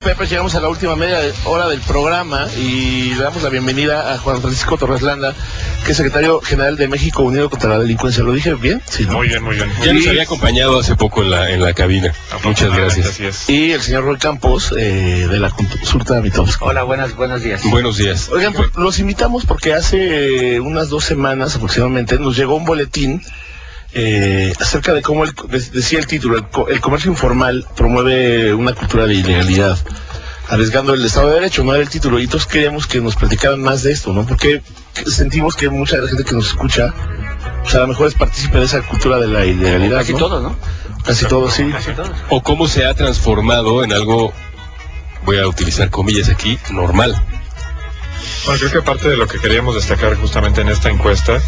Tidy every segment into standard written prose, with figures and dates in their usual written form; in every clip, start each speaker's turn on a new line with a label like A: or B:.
A: Pepe, llegamos a la última media hora del programa y le damos la bienvenida a Juan Francisco Torres Landa, que es secretario general de México Unido contra la Delincuencia. ¿Lo dije bien? Sí, ¿no?
B: Muy bien, muy bien.
C: Ya nos había acompañado hace poco en la cabina. Muchas gracias.
B: Así es.
A: Y el señor Roy Campos, de la Consulta Mitofsky.
D: Hola, buenos días.
C: Buenos días.
A: Oigan, pues, los invitamos porque hace unas 2 semanas aproximadamente nos llegó un boletín acerca de cómo, decía el título, el comercio informal promueve una cultura de ilegalidad, arriesgando el Estado de Derecho, no era el título, y entonces queríamos que nos platicaran más de esto, ¿no? Porque sentimos que mucha de la gente que nos escucha, pues a lo mejor es partícipe de esa cultura de la ilegalidad,
D: Casi
A: ¿no?
D: todos, ¿no?
A: Casi todos, sí.
D: Casi todos.
C: O cómo se ha transformado en algo, voy a utilizar comillas aquí, normal.
B: Bueno, creo que parte de lo que queríamos destacar justamente en esta encuesta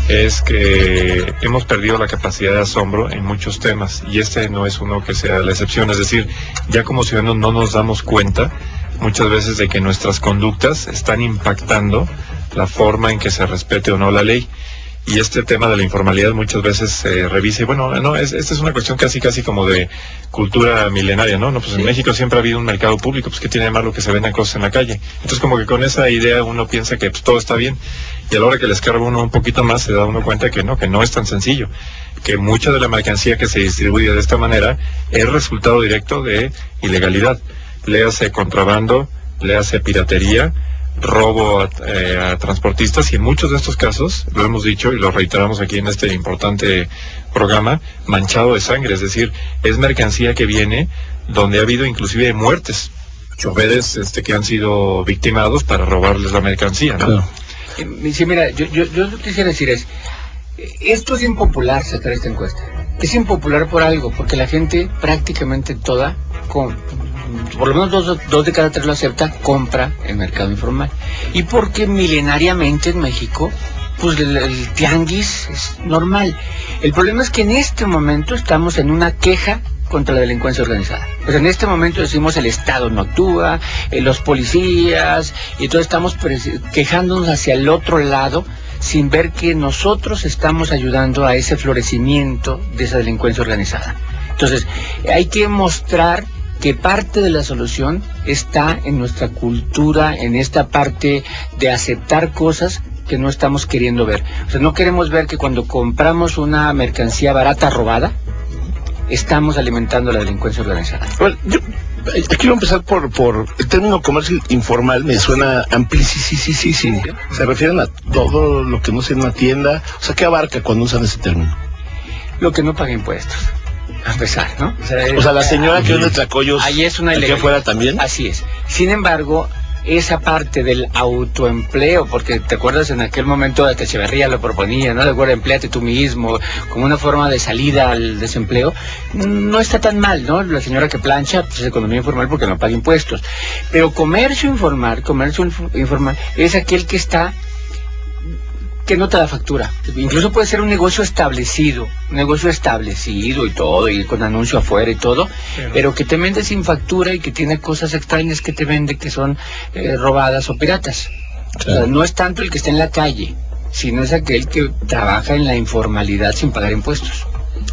B: es que hemos perdido la capacidad de asombro en muchos temas, y este no es uno que sea la excepción. Es decir, ya como ciudadanos no nos damos cuenta muchas veces de que nuestras conductas están impactando la forma en que se respete o no la ley. Y este tema de la informalidad muchas veces se revisa y bueno, no, esta es una cuestión casi como de cultura milenaria, ¿no? Pues en México siempre ha habido un mercado público, pues que tiene de malo que se vendan cosas en la calle. Entonces como que con esa idea uno piensa que pues, todo está bien, y a la hora que le escarba uno un poquito más se da uno cuenta que no es tan sencillo, que mucha de la mercancía que se distribuye de esta manera es resultado directo de ilegalidad. Léase contrabando, léase piratería, robo a transportistas, y en muchos de estos casos, lo hemos dicho y lo reiteramos aquí en este importante programa, manchado de sangre. Es decir, es mercancía que viene donde ha habido inclusive muertes, choferes que han sido victimados para robarles la mercancía, ¿no?
A: Claro.
D: Sí, mira, yo quisiera decir esto es impopular sacar esta encuesta. Es impopular por algo, porque la gente prácticamente toda, por lo menos dos de cada 3 lo acepta, compra en mercado informal. Y porque milenariamente en México, pues el tianguis es normal. El problema es que en este momento estamos en una queja contra la delincuencia organizada. Pues en este momento decimos el Estado no actúa, los policías, y entonces estamos quejándonos hacia el otro lado, sin ver que nosotros estamos ayudando a ese florecimiento de esa delincuencia organizada. Entonces, hay que mostrar que parte de la solución está en nuestra cultura, en esta parte de aceptar cosas que no estamos queriendo ver. O sea, no queremos ver que cuando compramos una mercancía barata robada, estamos alimentando la delincuencia organizada.
A: Bueno, yo quiero empezar por el término comercio informal. Me suena amplísimo. Se refieren a todo lo que no sea en una tienda. O sea, ¿qué abarca cuando usan ese término?
D: Lo que no paga impuestos, a pesar, ¿no?
A: O sea, la señora que vende tlacoyos
D: ahí es una
A: aquí
D: ilegalidad.
A: afuera también.
D: Así es. Sin embargo, esa parte del autoempleo, porque te acuerdas en aquel momento de que Echeverría lo proponía, ¿no? De acuerdo, empléate tú mismo, como una forma de salida al desempleo, no está tan mal, ¿no? La señora que plancha, pues es economía informal porque no paga impuestos. Pero comercio informal es aquel que no te da factura. Incluso puede ser un negocio establecido y todo, y con anuncio afuera y todo, pero que te vende sin factura y que tiene cosas extrañas que te vende que son robadas o piratas. Claro. O sea, no es tanto el que está en la calle, sino es aquel que trabaja en la informalidad sin pagar impuestos.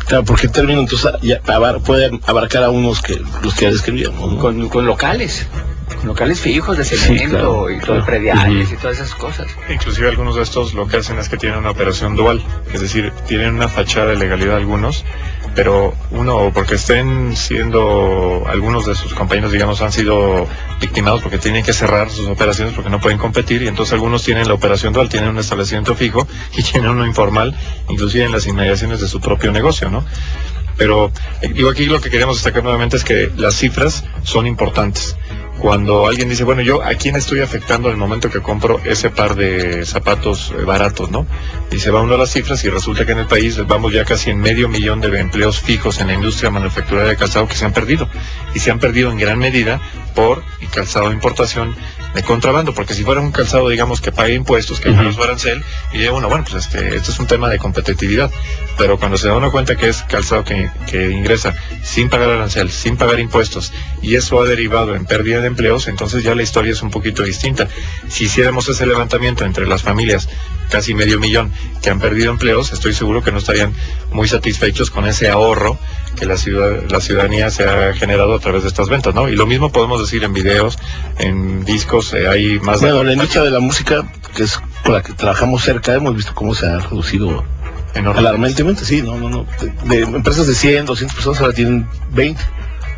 A: Claro, porque el término entonces ya puede abarcar a unos que los que ya describíamos, ¿no?
D: Con locales fijos de cemento, sí, claro, y todo, prediales y todas esas cosas.
B: Inclusive algunos de estos lo que hacen es que tienen una operación dual, es decir, tienen una fachada de legalidad algunos, pero uno, porque estén siendo, algunos de sus compañeros, digamos, han sido victimados porque tienen que cerrar sus operaciones porque no pueden competir, y entonces algunos tienen la operación dual, tienen un establecimiento fijo y tienen uno informal, inclusive en las inmediaciones de su propio negocio, ¿no? Pero digo, aquí lo que queremos destacar nuevamente es que las cifras son importantes. Cuando alguien dice, bueno, yo a quién estoy afectando en el momento que compro ese par de zapatos baratos, ¿no? Y se va uno a las cifras y resulta que en el país vamos ya casi en 500,000 de empleos fijos en la industria manufacturera de calzado que se han perdido. Y se han perdido en gran medida por el calzado de importación de contrabando, porque si fuera un calzado, digamos, que pague impuestos, que pague su arancel, y diría uno, bueno, pues este es un tema de competitividad. Pero cuando se da uno cuenta que es calzado que ingresa sin pagar arancel, sin pagar impuestos, y eso ha derivado en pérdida de empleos, entonces ya la historia es un poquito distinta. Si hiciéramos ese levantamiento entre las familias casi 500,000 que han perdido empleos, estoy seguro que no estarían muy satisfechos con ese ahorro que la ciudadanía se ha generado a través de estas ventas, ¿no? Y lo mismo podemos decir en videos, en discos, hay más...
A: Bueno, la industria de la música, que es con la que trabajamos cerca, hemos visto cómo se ha reducido alarmantemente, sí, no. De empresas de 100, 200 personas ahora tienen 20.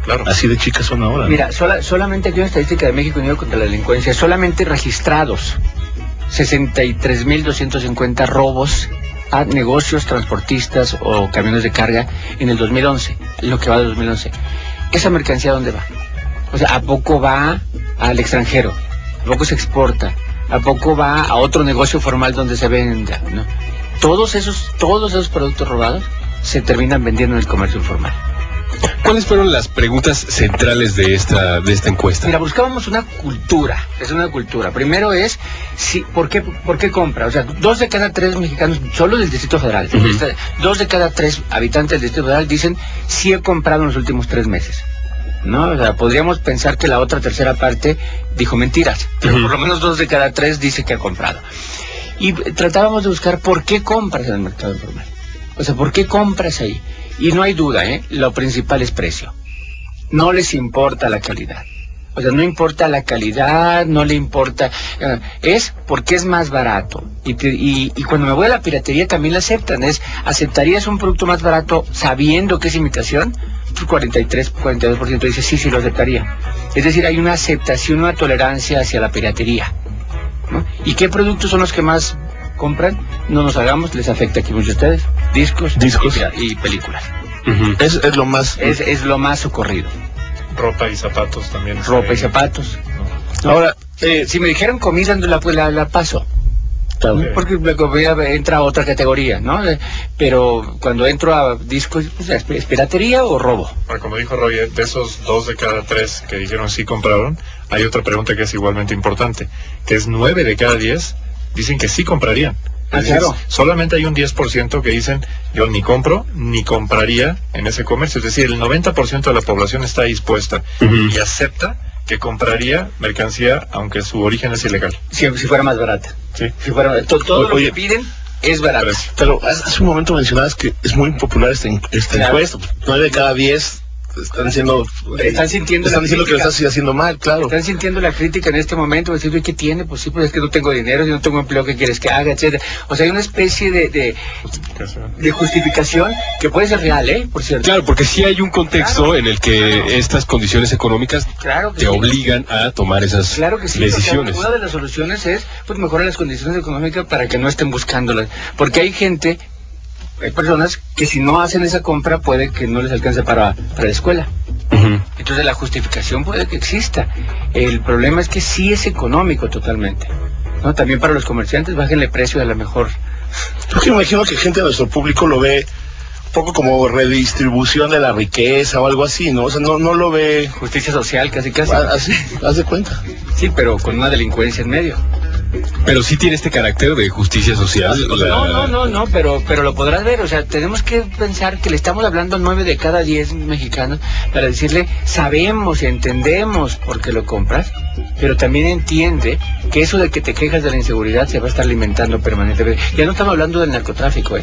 B: Claro.
A: Así de chicas son ahora.
D: Mira, solamente aquí una estadística de México Unido contra la Delincuencia, solamente registrados 63.250 robos a negocios, transportistas o camiones de carga en el 2011, lo que va de 2011. ¿Esa mercancía dónde va? O sea, ¿a poco va al extranjero? ¿A poco se exporta? ¿A poco va a otro negocio formal donde se venda? ¿No? Todos esos productos robados se terminan vendiendo en el comercio informal.
C: ¿Cuáles fueron las preguntas centrales de esta encuesta?
D: Mira, buscábamos una cultura, es una cultura. Primero es, ¿por qué compra? O sea, 2 de cada 3 mexicanos, solo del Distrito Federal, 2 de cada 3 habitantes del Distrito Federal dicen, sí he comprado en los últimos 3 meses. ¿No? O sea, podríamos pensar que la otra tercera parte dijo mentiras, pero por lo menos 2 de cada 3 dice que ha comprado. Y tratábamos de buscar por qué compras en el mercado informal. O sea, ¿por qué compras ahí? Y no hay duda, lo principal es precio. No les importa la calidad. O sea, no importa la calidad, no le importa... es porque es más barato. Y cuando me voy a la piratería también la aceptan. ¿Aceptarías un producto más barato sabiendo que es imitación? El 42% dice sí lo aceptaría. Es decir, hay una aceptación, una tolerancia hacia la piratería, ¿no? ¿Y qué productos son los que más compran? No nos hagamos, les afecta aquí mucho a ustedes. Discos. Y películas.
A: Es lo más...
D: Es lo más socorrido.
B: Ropa y zapatos también.
D: Ropa y zapatos.
B: ¿No?
A: Ahora,
D: si me dijeran comida, la paso.
A: claro.
D: Porque la comida entra a otra categoría, ¿no? Pero cuando entro a discos, pues, ¿es piratería o robo?
B: Bueno, como dijo Roy, de esos 2 de cada 3 que dijeron sí compraron, hay otra pregunta que es igualmente importante, que es 9 de cada 10 dicen que sí comprarían.
D: Claro.
B: Solamente hay un 10% que dicen yo ni compro ni compraría en ese comercio. Es decir, el 90% de la población está dispuesta y acepta que compraría mercancía aunque su origen es ilegal.
D: Si fuera más barata.
B: Sí.
D: Si fuera, todo lo que piden es barato.
A: Pero hace un momento mencionabas que es muy popular esta encuesta. 9 de cada 10 están sintiendo diciendo que lo estás haciendo mal, claro.
D: Están sintiendo la crítica en este momento, diciendo, ¿qué tiene? Pues sí, pues es que no tengo dinero, si no tengo empleo, ¿qué quieres que haga? Etcétera. O sea, hay una especie de justificación que puede ser real, por cierto.
C: Claro, porque sí hay un contexto en el que estas condiciones económicas te obligan a tomar esas decisiones.
D: O sea, una de las soluciones es pues mejorar las condiciones económicas para que no estén buscándolas. Porque hay personas que si no hacen esa compra puede que no les alcance para la escuela. Entonces la justificación puede que exista. El problema es que sí es económico totalmente, ¿no? También para los comerciantes, bájenle precio a la mejor.
A: Yo que imagino que gente de nuestro público lo ve un poco como redistribución de la riqueza o algo así, ¿no? O sea, no lo ve...
D: Justicia social, casi.
A: Así, haz de cuenta.
D: Sí, pero con una delincuencia en medio.
C: Pero sí tiene este carácter de justicia social.
D: No, pero lo podrás ver. O sea, tenemos que pensar que le estamos hablando a 9 de cada 10 mexicanos para decirle, sabemos y entendemos por qué lo compras, pero también entiende que eso de que te quejas de la inseguridad se va a estar alimentando permanentemente. Ya no estamos hablando del narcotráfico,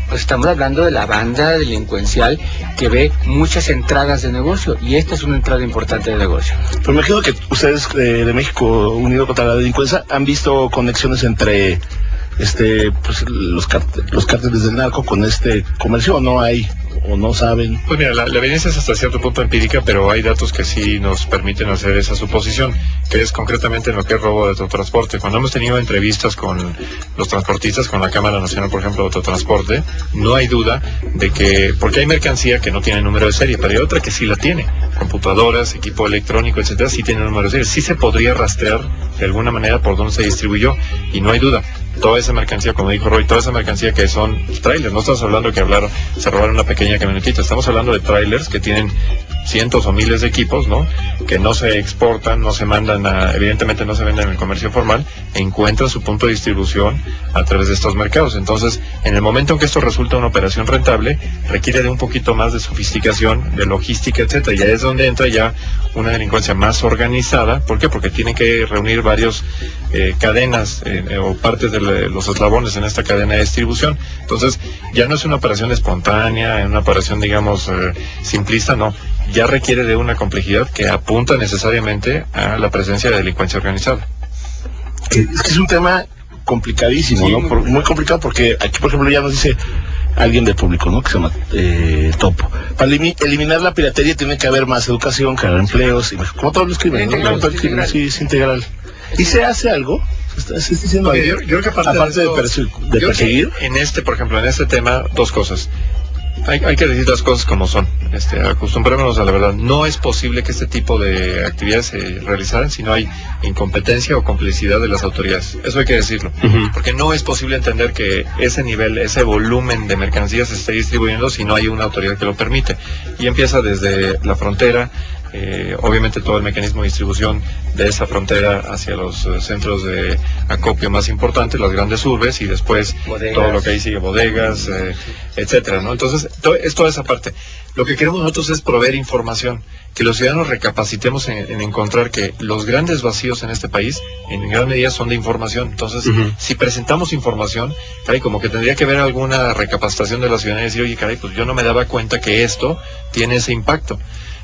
D: Pues estamos hablando de la banda delincuencial que ve muchas entradas de negocio, y esta es una entrada importante de negocio.
A: Pero me imagino que ustedes de México Unido contra la Delincuencia han visto conexiones entre pues los cárteles del narco con este comercio, ¿o no hay? ¿O no saben?
B: Pues mira, la evidencia es hasta cierto punto empírica, pero hay datos que sí nos permiten hacer esa suposición, que es concretamente en lo que es robo de autotransporte. Cuando hemos tenido entrevistas con los transportistas, con la Cámara Nacional, por ejemplo, de Autotransporte, no hay duda de que, porque hay mercancía que no tiene número de serie, pero hay otra que sí la tiene, computadoras, equipo electrónico, etcétera, sí tiene número de serie, sí se podría rastrear de alguna manera por dónde se distribuyó, y no hay duda. Toda esa mercancía, como dijo Roy, toda esa mercancía que son trailers, no estamos hablando que se robaron una pequeña camionetita, estamos hablando de trailers que tienen cientos o miles de equipos, ¿no? Que no se exportan, no se mandan evidentemente no se venden en el comercio formal, encuentran su punto de distribución a través de estos mercados. Entonces, en el momento en que esto resulta una operación rentable, requiere de un poquito más de sofisticación, de logística, etcétera. Y ahí es donde entra ya una delincuencia más organizada. ¿Por qué? Porque tiene que reunir varios cadenas o partes de los eslabones en esta cadena de distribución. Entonces, ya no es una operación espontánea, una operación, digamos, simplista, no. Ya requiere de una complejidad que apunta necesariamente a la presencia de delincuencia organizada.
A: Es un tema complicadísimo, sí, ¿no? Muy complicado, porque aquí, por ejemplo, ya nos dice alguien del público, ¿no? Que se llama Topo. Para eliminar la piratería tiene que haber más educación, crear empleos, y como todos lo escriben, ¿no? Sí, es integral. ¿Y se hace algo? ¿Se está diciendo algo?
B: Yo creo que aparte
A: de perseguir.
B: Por ejemplo, en este tema, dos cosas. Hay que decir las cosas como son. Acostumbrémonos a la verdad. No es posible que este tipo de actividades se realizaran si no hay incompetencia o complicidad de las autoridades. Eso hay que decirlo. Porque no es posible entender que ese nivel, ese volumen de mercancías se esté distribuyendo si no hay una autoridad que lo permite. Y empieza desde la frontera, obviamente todo el mecanismo de distribución de esa frontera hacia los centros de acopio más importantes, las grandes urbes, y después bodegas, todo lo que ahí sigue, bodegas, etcétera, ¿no? Entonces, es toda esa parte. Lo que queremos nosotros es proveer información, que los ciudadanos recapacitemos en encontrar que los grandes vacíos en este país, en gran medida, son de información. Entonces, si presentamos información, caray, como que tendría que haber alguna recapacitación de la ciudadanía y decir, oye, caray, pues yo no me daba cuenta que esto tiene ese impacto.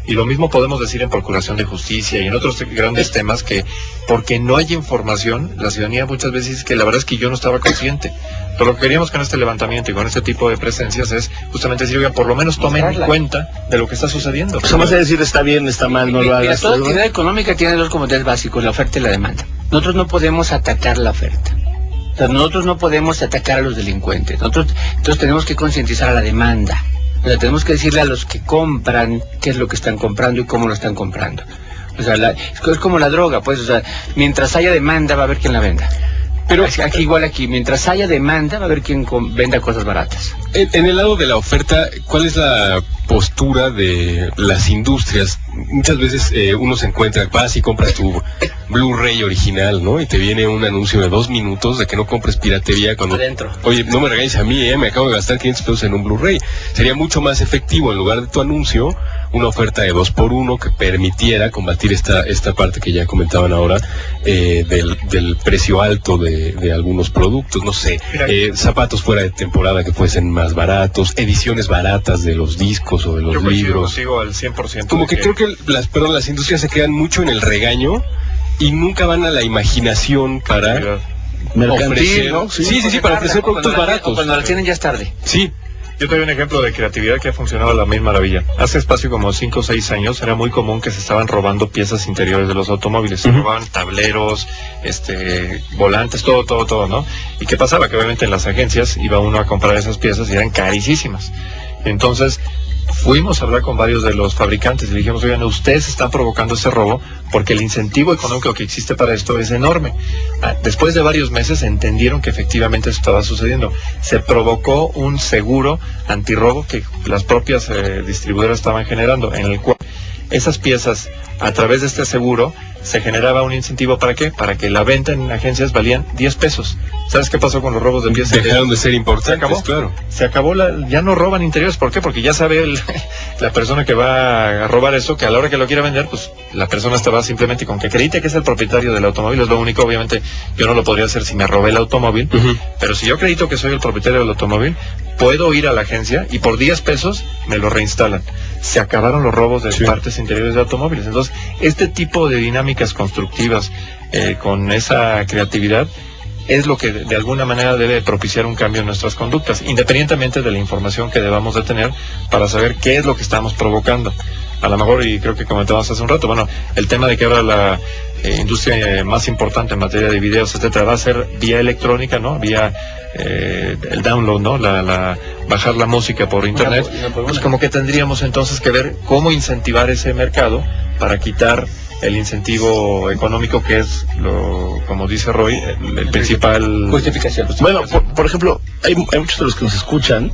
B: Y lo mismo podemos decir en procuración de justicia y en otros grandes temas, que porque no hay información, la ciudadanía muchas veces dice que la verdad es que yo no estaba consciente. Pero lo que queríamos con este levantamiento y con este tipo de presencias es justamente decir, oigan, por lo menos tomen en cuenta de lo que está sucediendo.
A: Pues más de decir está bien, está mal, no lo hagas.
D: Toda actividad económica tiene dos componentes básicos, la oferta y la demanda. Nosotros no podemos atacar la oferta. O sea, nosotros no podemos atacar a los delincuentes. Entonces tenemos que concientizar a la demanda. O sea, tenemos que decirle a los que compran qué es lo que están comprando y cómo lo están comprando. O sea, es como la droga, pues, o sea, mientras haya demanda va a haber quien la venda. Pero aquí, mientras haya demanda va a haber quien venda cosas baratas.
C: En el lado de la oferta, ¿cuál es la postura de las industrias? Muchas veces uno se encuentra, vas y compras tu Blu-ray original, ¿no? Y te viene un anuncio de 2 minutos de que no compres piratería cuando...
D: Adentro.
C: Oye, no me regañes a mí, me acabo de gastar 500 pesos en un Blu-ray. Sería mucho más efectivo, en lugar de tu anuncio, una oferta de 2x1 que permitiera combatir esta parte que ya comentaban ahora, del precio alto de algunos productos, no sé, zapatos fuera de temporada que fuesen más baratos, ediciones baratas de los discos o de los libros.
B: Yo al 100%.
C: Como que creo que las industrias se quedan mucho en el regaño y nunca van a la imaginación para
A: ofrecer, ¿no?
C: Sí, para ofrecer productos baratos.
D: Cuando la tienen ya es tarde.
C: Sí.
B: Yo te doy un ejemplo de creatividad que ha funcionado a la misma maravilla. Hace espacio como 5 o 6 años era muy común que se estaban robando piezas interiores de los automóviles. Se robaban tableros, volantes, todo, ¿no? ¿Y qué pasaba? Que obviamente en las agencias iba uno a comprar esas piezas y eran carísimas. Entonces, fuimos a hablar con varios de los fabricantes y le dijimos, oigan, ustedes están provocando ese robo porque el incentivo económico que existe para esto es enorme. Después de varios meses entendieron que efectivamente eso estaba sucediendo. Se provocó un seguro antirrobo que las propias distribuidoras estaban generando, en el cual esas piezas, a través de este seguro, se generaba un incentivo. ¿Para qué? Para que la venta en agencias valían 10 pesos. ¿Sabes qué pasó con los robos de piezas?
C: Dejaron de ser importantes,
B: se acabó,
C: claro.
B: Se acabó, ya no roban interiores. ¿Por qué? Porque ya sabe la persona que va a robar eso, que a la hora que lo quiera vender, pues la persona estaba simplemente con que acredite que es el propietario del automóvil. Es lo único. Obviamente yo no lo podría hacer si me robé el automóvil, pero si yo acredito que soy el propietario del automóvil, puedo ir a la agencia y por 10 pesos me lo reinstalan. Se acabaron los robos de partes interiores de automóviles. Entonces, este tipo de dinámicas constructivas con esa creatividad es lo que de alguna manera debe propiciar un cambio en nuestras conductas, independientemente de la información que debamos de tener para saber qué es lo que estamos provocando. A lo mejor, y creo que comentábamos hace un rato, bueno, el tema de que ahora la industria más importante en materia de videos, etcétera, va a ser vía electrónica, ¿no? Vía el download, ¿no? Bajar la música por internet. Pues como que tendríamos entonces que ver cómo incentivar ese mercado para quitar el incentivo económico, que es, como dice Roy, el principal...
D: Justificación.
A: Bueno, por ejemplo, hay muchos de los que nos escuchan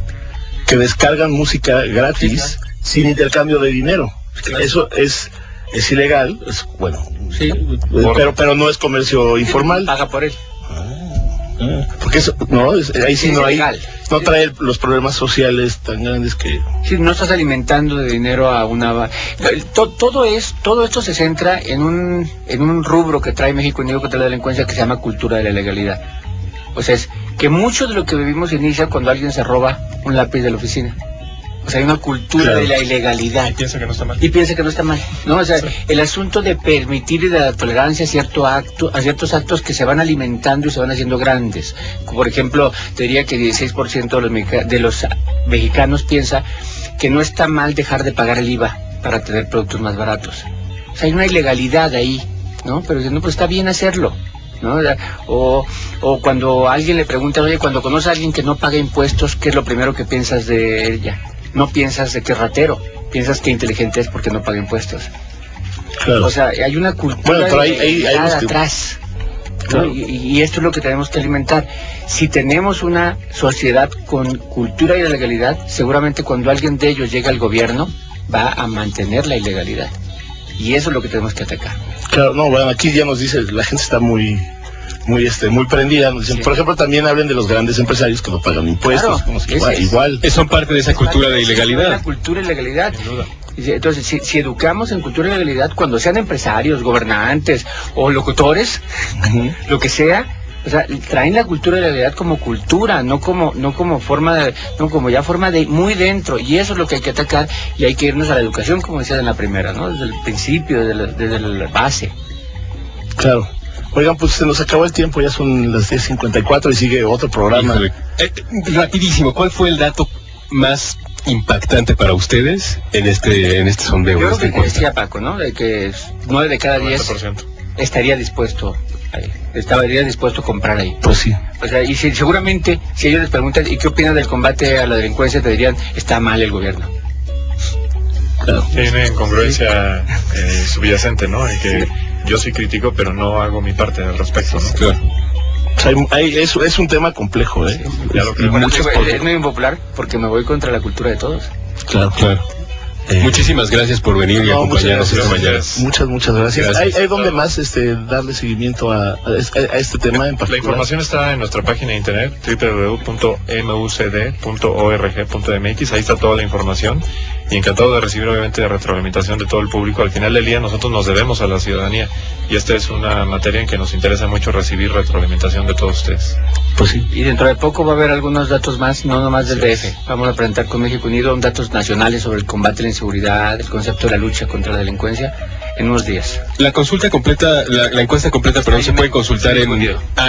A: que descargan música gratis sin intercambio de dinero.
D: Claro.
A: Eso es ilegal, bueno,
D: Sí.
A: pero no es comercio informal.
D: Paga por él.
A: Porque eso, ahí sí
D: Es
A: no hay,
D: ilegal.
A: no trae los problemas sociales tan grandes que...
D: Sí, no estás alimentando de dinero a una... Todo esto se centra en un rubro que trae México Unido contra la Delincuencia que se llama cultura de la legalidad. O sea, es que mucho de lo que vivimos inicia cuando alguien se roba un lápiz de la oficina. O sea, hay una cultura
A: Claro.
D: de la ilegalidad.
B: Y piensa que no está mal.
D: Y piensa que no está mal, ¿no? O sea, el asunto de permitir y de la tolerancia a ciertos actos que se van alimentando y se van haciendo grandes. Por ejemplo, te diría que 16% de los mexicanos piensa que no está mal dejar de pagar el IVA para tener productos más baratos. O sea, hay una ilegalidad ahí, ¿no? Pero no, pues está bien hacerlo, ¿no? O cuando alguien le pregunta, oye, cuando conoces a alguien que no paga impuestos, ¿qué es lo primero que piensas de ella? No piensas de que es ratero, piensas que inteligente es porque no paga impuestos.
A: Claro.
D: O sea, hay una cultura
A: Bueno, pero hay unos que-
D: atrás, ¿no?
A: Claro.
D: Y esto es lo que tenemos que alimentar. Si tenemos una sociedad con cultura y legalidad, seguramente cuando alguien de ellos llega al gobierno, va a mantener la ilegalidad. Y eso es lo que tenemos que atacar.
A: Claro, no, bueno, aquí ya nos dice, la gente está muy prendida. Nos dicen,
D: Sí.
A: por ejemplo, también hablen de los grandes empresarios que no pagan impuestos.
D: Claro,
A: como si
D: ese es.
A: igual.
C: Son parte de esa cultura de
D: La
C: ilegalidad.
D: cultura y legalidad.
B: Sin duda.
D: Entonces, si educamos en cultura y legalidad, cuando sean empresarios, gobernantes o locutores,
A: Ujú.
D: lo que sea, o sea, traen la cultura y la legalidad como cultura, no como forma de, no como ya forma de muy dentro, y eso es lo que hay que atacar, y hay que irnos a la educación, como decías en la primera, ¿no? Desde el principio, desde la base.
A: Claro. Oigan, pues se nos acabó el tiempo, ya son las 10:54 y sigue otro programa.
C: Híjole. Rapidísimo, ¿cuál fue el dato más impactante para ustedes en este sondeo?
D: Yo
C: en
D: creo
C: esta
D: que
C: encuesta?
D: decía Paco, ¿no? De que 9 de cada 10
B: 90%.
D: estaría dispuesto a comprar ahí.
A: Pues sí.
D: O sea, y seguramente, si ellos les preguntan, ¿y qué opinan del combate a la delincuencia? Te dirían, está mal el gobierno.
A: Claro.
B: Tiene incongruencia subyacente, ¿no? En que yo sí critico, pero no hago mi parte al respecto, ¿no?
C: Claro.
A: O sea, es un tema complejo, ¿eh?
B: Ya lo creo.
A: Y
D: Bueno,
A: muchas
D: es
A: cosas.
D: muy impopular porque me voy contra la cultura de todos.
A: Claro.
C: Claro. Muchísimas gracias por venir y
A: No,
C: acompañarnos
A: muchas
C: esta mañana.
B: gracias.
A: Muchas gracias.
C: Gracias.
A: ¿Hay donde más darle seguimiento a este tema en
B: La
A: particular?
B: información está en nuestra página de internet www.mucd.org.mx. Ahí está toda la información y encantado de recibir obviamente de retroalimentación de todo el público. Al final del día nosotros nos debemos a la ciudadanía y esta es una materia en que nos interesa mucho recibir retroalimentación de todos ustedes.
A: Pues sí.
D: Y dentro de poco va a haber algunos datos más, no nomás del DF. Vamos a presentar con México Unido datos nacionales sobre el combate a la inseguridad, el concepto de la lucha contra la delincuencia, en unos días.
C: La consulta completa, la encuesta completa, perdón, se puede consultar en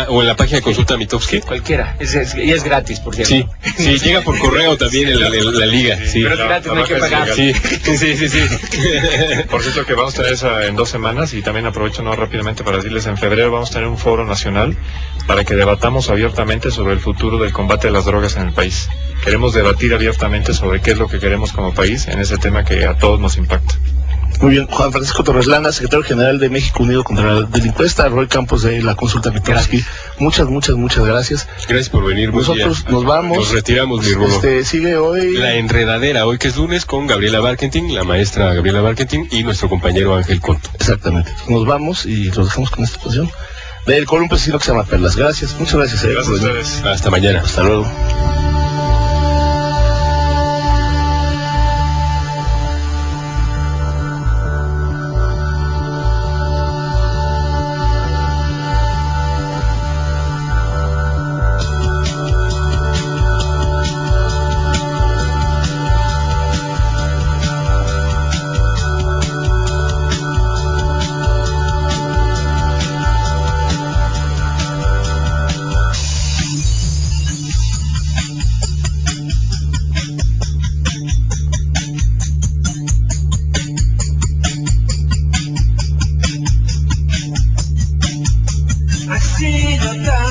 C: o en la página de Consulta Mitofsky.
D: Cualquiera. Y es gratis, por cierto.
C: Sí, sí, llega por correo también en la liga. Sí,
D: Pero es gratis, no hay que
B: La baja
D: pagar.
B: es
C: sí, sí.
B: Por cierto que vamos a tener esa en 2 semanas y también aprovecho rápidamente para decirles, en febrero vamos a tener un foro nacional para que debatamos abiertamente sobre el futuro del combate a las drogas en el país. Queremos debatir abiertamente sobre qué es lo que queremos como país en ese tema que a todos nos impacta.
A: Muy bien. Juan Francisco Torres Lana, secretario general de México Unido contra la Delincuencia, Roy Campos de la Consulta Mitofsky. Muchas gracias.
C: Gracias por venir. Buen
A: Nosotros
C: día.
A: nos vamos.
C: Nos retiramos, mi Rulo.
A: Sigue hoy.
C: La enredadera, hoy que es lunes, con Gabriela Barkentin, la maestra Gabriela Barkentin y nuestro compañero Ángel Conto.
A: Exactamente. Nos vamos y los dejamos con esta canción. Con un pesino que se llama Perlas. Gracias. Muchas gracias.
B: Gracias a
A: por venir.
B: ustedes.
C: Hasta mañana.
A: Hasta luego.
E: Ha sido tan